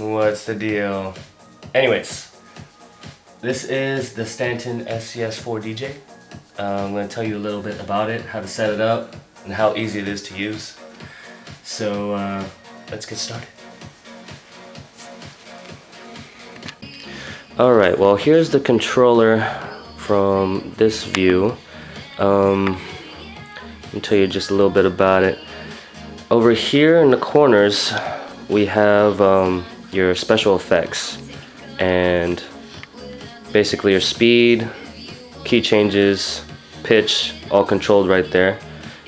What's the deal? Anyways, this is the Stanton SCS4DJ. I'm going to tell you a little bit about it, how to set it up, and how easy it is to use. So let's get started. Alright, well here's the controller from this view. Let me tell you just a little bit about it. Over here in the corners we have your special effects and basically your speed, key changes, pitch, all controlled right there.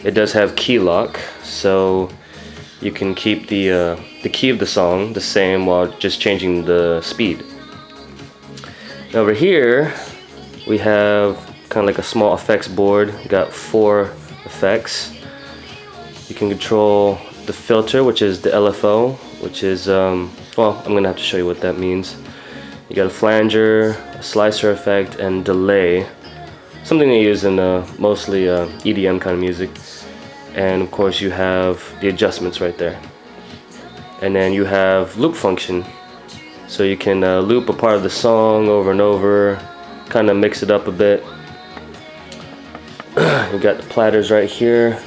It does have key lock, so you can keep the key of the song the same while just changing the speed. Over here we have kind of like a small effects board. Got 4 effects. You can control the filter, which is the LFO, which is well, I'm gonna have to show you what that means. You got a flanger, a slicer effect, and delay, something they use in mostly EDM kind of music. And of course you have the adjustments right there. And then you have loop function, so you can loop a part of the song over and over, kind of mix it up a bit. You got the platters right here.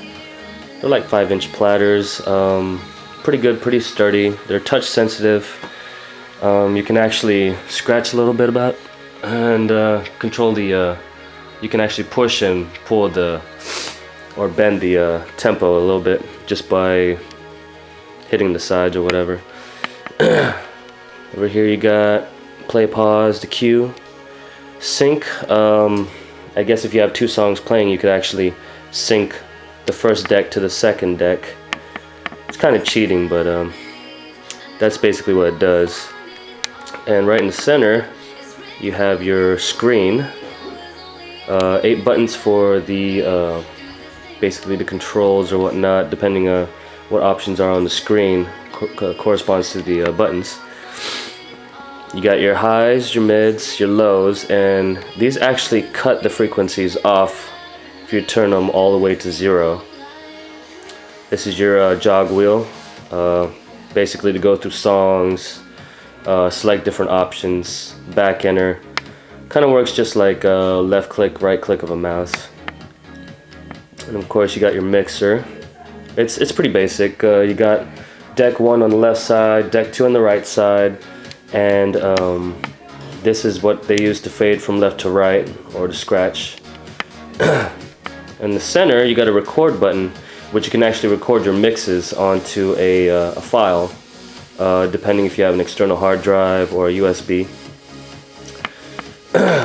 They're like 5-inch platters. Pretty good, pretty sturdy. They're touch sensitive. You can actually scratch a little bit about, and control the. You can actually push and pull or bend the tempo a little bit just by hitting the sides or whatever. Over here you got play, pause, the cue, sync. I guess if you have 2 songs playing, you could actually sync the first deck to the second deck. It's kind of cheating, but that's basically what it does. And right in the center you have your screen. 8 buttons for the basically the controls or whatnot, depending on what options are on the screen corresponds to the buttons. You got your highs, your mids, your lows, and these actually cut the frequencies off if you turn them all the way to 0. This is your jog wheel, basically to go through songs, select different options, back enter. Kind of works just like left click, right click of a mouse. And of course you got your mixer. It's pretty basic. You got deck 1 on the left side, deck 2 on the right side, and this is what they use to fade from left to right or to scratch. In the center you got a record button, which you can actually record your mixes onto a file, depending if you have an external hard drive or a USB.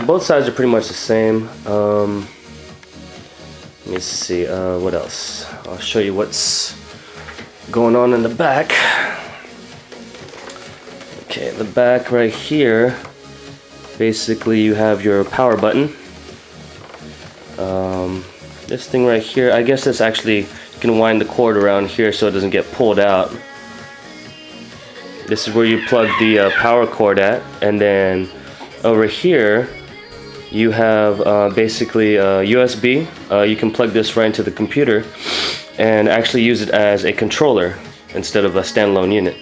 Both sides are pretty much the same. Let me see, what else? I'll show you what's going on in the back. Okay, the back right here, basically you have your power button. This thing right here, I guess that's actually, you can wind the cord around here so it doesn't get pulled out. This is where you plug the power cord at, and then over here you have basically USB. You can plug this right into the computer and actually use it as a controller instead of a standalone unit.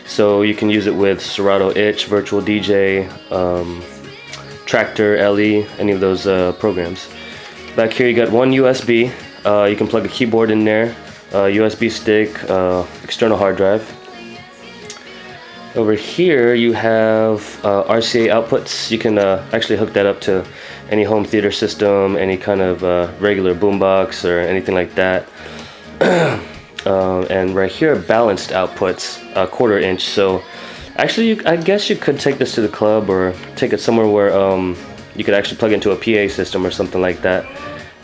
So you can use it with Serato Itch, Virtual DJ, Tractor, LE, any of those programs. Back here you got one USB. You can plug a keyboard in there, USB stick, external hard drive. Over here you have RCA outputs. You can actually hook that up to any home theater system, any kind of regular boombox or anything like that. And right here, balanced outputs, 1/4 inch. So actually I guess you could take this to the club or take it somewhere where you could actually plug into a PA system or something like that,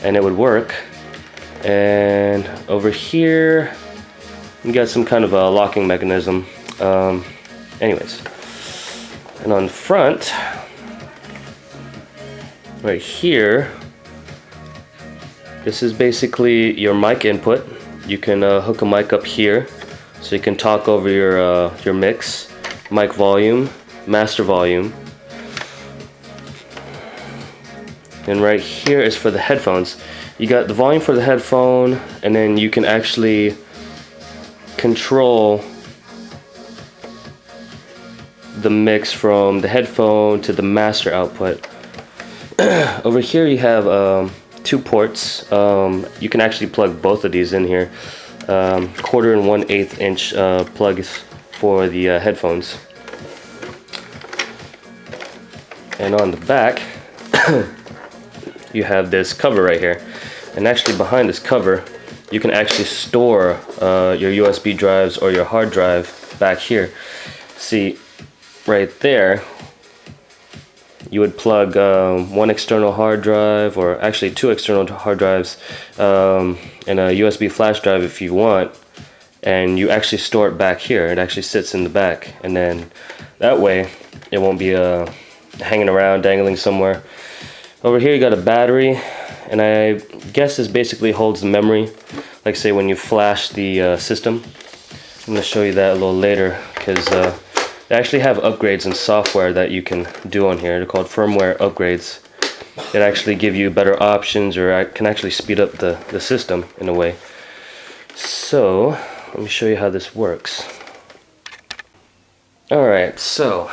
and it would work. And over here you got some kind of a locking mechanism. Anyways, and on front right here, this is basically your mic input. You can hook a mic up here so you can talk over your mix, mic volume, master volume. And right here is for the headphones. You got the volume for the headphone, and then you can actually control the mix from the headphone to the master output. Over here you have 2 ports. You can actually plug both of these in here. 1/4 and 1/8 inch plugs for the headphones. And on the back you have this cover right here, and actually behind this cover you can actually store your USB drives or your hard drive back here. See, right there you would plug 1 external hard drive, or actually 2 external hard drives, and a USB flash drive if you want, and you actually store it back here. It actually sits in the back, and then that way it won't be hanging around, dangling somewhere. Over here you got a battery, and I guess this basically holds the memory, like say when you flash the system. I'm going to show you that a little later, because they actually have upgrades in software that you can do on here. They're called firmware upgrades. It actually give you better options, or can actually speed up the system in a way. So let me show you how this works. Alright, so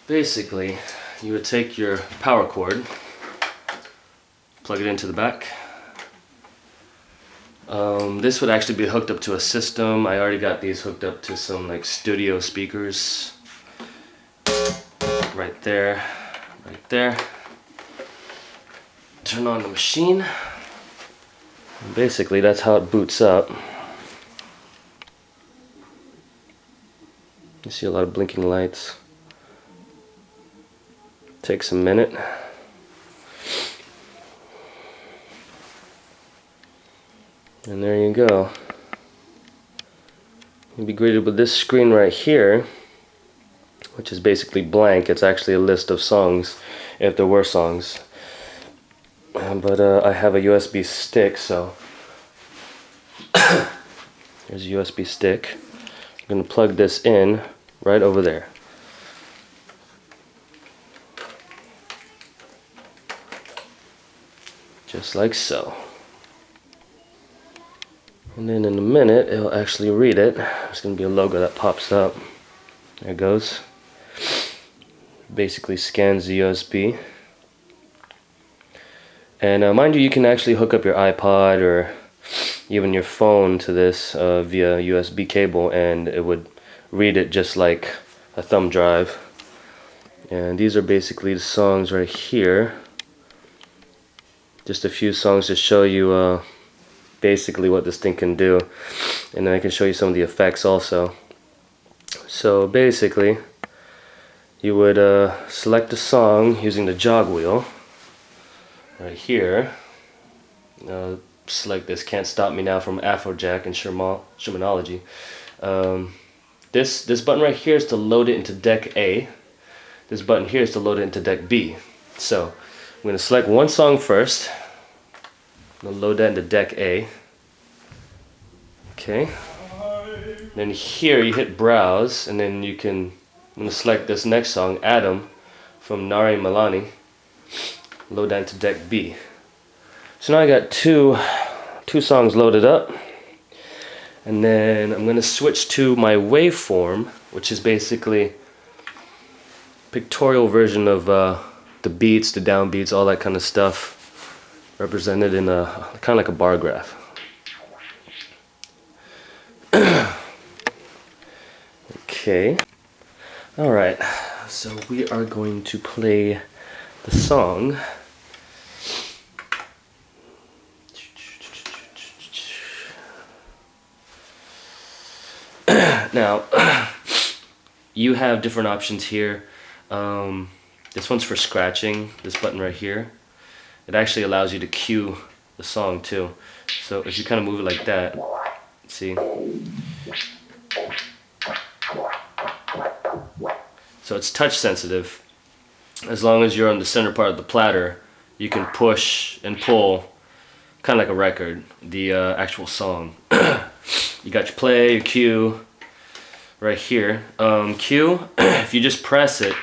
basically you would take your power cord, plug it into the back. This would actually be hooked up to a system. I already got these hooked up to some like studio speakers. Right there, right there. Turn on the machine. And basically that's how it boots up. You see a lot of blinking lights. Takes a minute. And there you go. You'll be greeted with this screen right here, which is basically blank. It's actually a list of songs, if there were songs. But I have a USB stick, so here's a USB stick. I'm going to plug this in right over there. Just like so. And then in a minute it'll actually read it. There's going to be a logo that pops up. There it goes. Basically scans the USB. And mind you, you can actually hook up your iPod or even your phone to this via USB cable, and it would read it just like a thumb drive. And these are basically the songs right here. Just a few songs to show you basically what this thing can do, and then I can show you some of the effects also. So basically you would select a song using the jog wheel right here. Select this Can't Stop Me Now from Afrojack and Shermanology. This button right here is to load it into deck A. This button here is to load it into deck B. So I'm going to select one song first. I'm going to load that into deck A. Okay. Then here you hit browse, and then you can, I'm going to select this next song, Adam from Nari Milani. Load that into deck B. So now I got two songs loaded up. And then I'm going to switch to my waveform, which is basically pictorial version of the beats, the downbeats, all that kind of stuff, represented in a kind of like a bar graph. Okay. Alright, so we are going to play the song. Now, you have different options here. This one's for scratching, this button right here. It actually allows you to cue the song too. So if you kind of move it like that, see? So it's touch sensitive. As long as you're on the center part of the platter, you can push and pull, kind of like a record, the actual song. You got your play, your cue, right here. Cue, if you just press it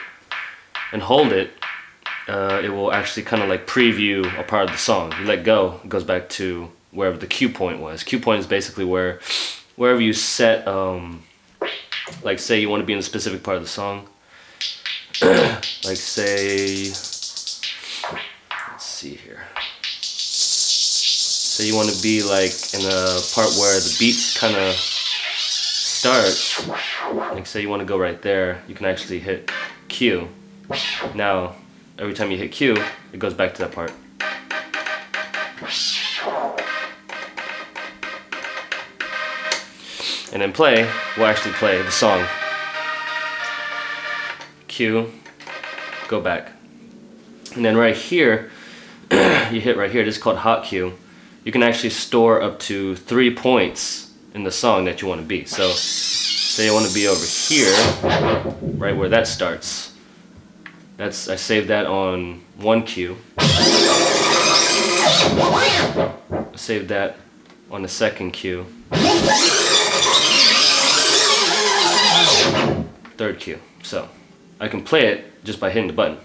and hold it, it will actually kind of like preview a part of the song. You let go, it goes back to wherever the cue point was. Cue point is basically wherever you set Like say you want to be in a specific part of the song. Like say, let's see here. Say you want to be like in a part where the beats kind of start. Like say you want to go right there, you can actually hit Q. Now, every time you hit Q, it goes back to that part. And then play, we'll actually play the song. Q, go back. And then right here, you hit right here, this is called hot Q. You can actually store up to 3 points in the song that you want to be. So, say I want to be over here, right where that starts. I saved that on 1 Q. I saved that on the 2nd Q. 3rd Q. So I can play it just by hitting the button.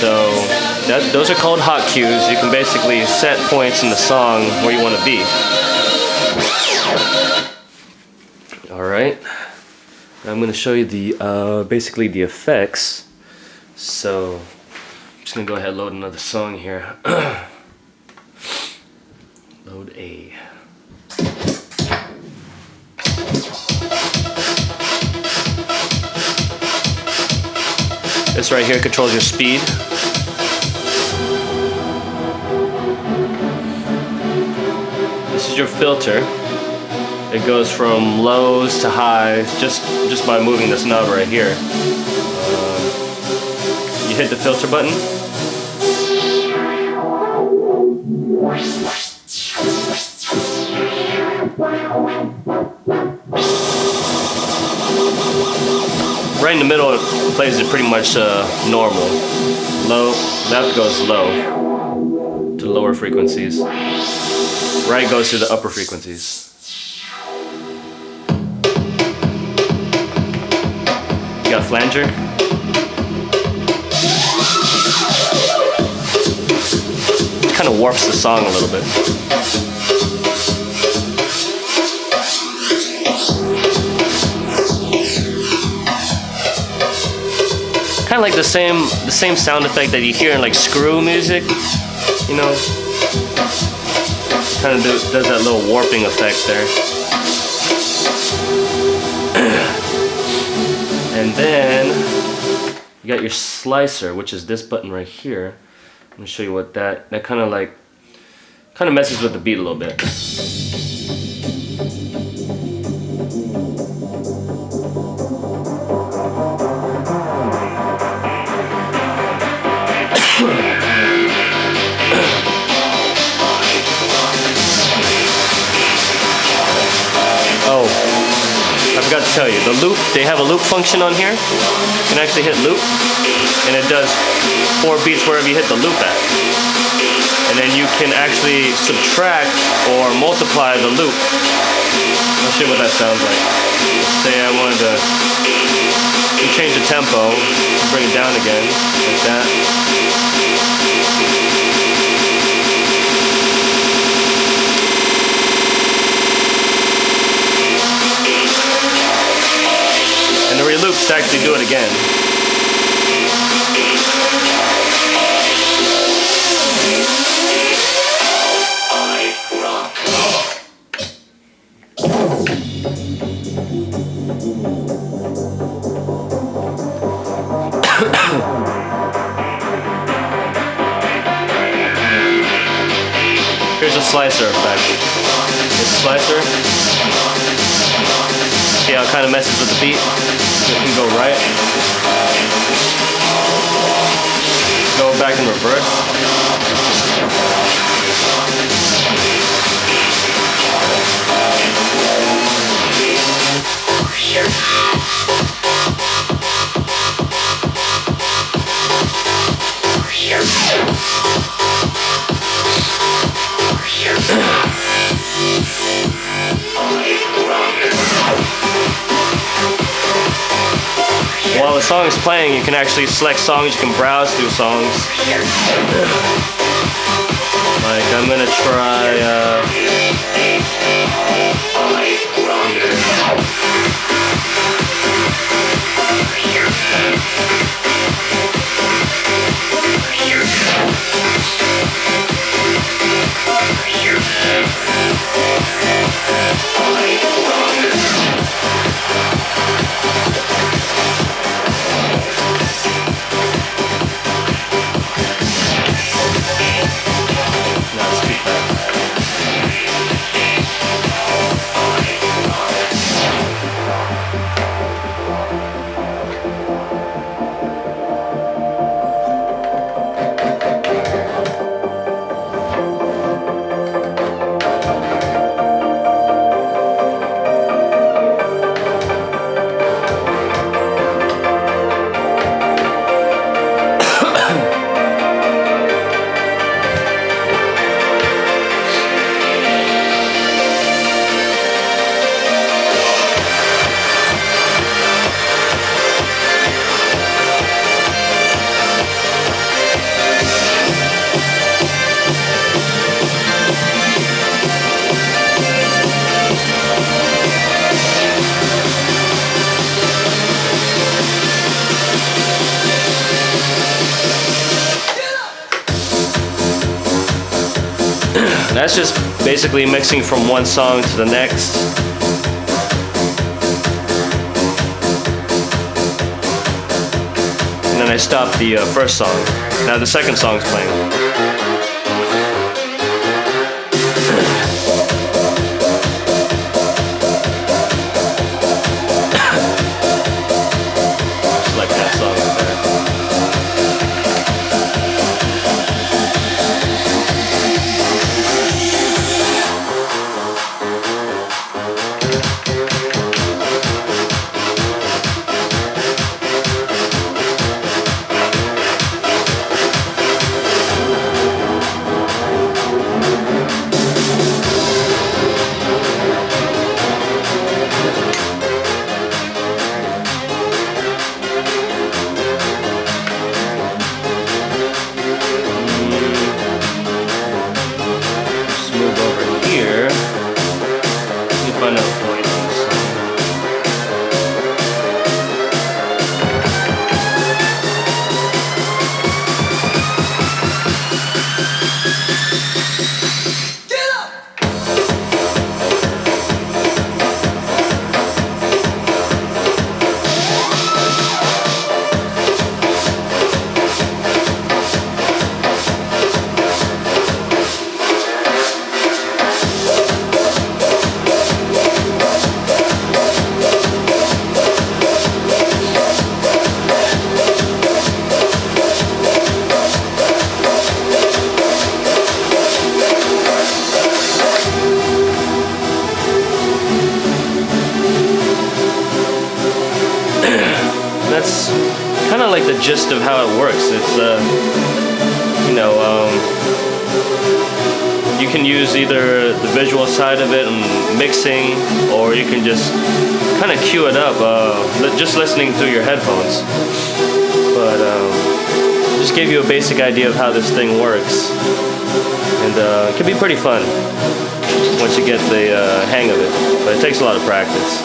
So those are called hot cues. You can basically set points in the song where you want to be. Alright, I'm going to show you the basically the effects. So I'm just going to go ahead and load another song here. Load A. This right here controls your speed. This is your filter. It goes from lows to highs just by moving this knob right here. You hit the filter button. Right in the middle, it plays it pretty much normal. Low, left goes low to lower frequencies. Right goes to the upper frequencies. You got a flanger. It kind of warps the song a little bit. Kind of like the same sound effect that you hear in like screw music, you know. Kind of does that little warping effect there. And then you got your slicer, which is this button right here. Let me show you what that kind of messes with the beat a little bit. Oh, I forgot to tell you, the loop, they have a loop function on here. You can actually hit loop, and it does 4 beats wherever you hit the loop at. And then you can actually subtract or multiply the loop. I'll show you what that sounds like. Say I wanted to change the tempo, bring it down again, like that. And the reloops to actually do it again. Here's a slicer effect. Here's a slicer. See how it kind of messes with the beat? You can go right. Go back in reverse. While the song is playing, you can actually select songs, you can browse through songs. gonna try that's just basically mixing from one song to the next. And then I stopped the first song. Now the second song's playing. That's kind of like the gist of how it works. It's you can use either the visual side of it and mixing, or you can just kind of cue it up just listening through your headphones. But just gave you a basic idea of how this thing works, and it can be pretty fun once you get the hang of it, but it takes a lot of practice.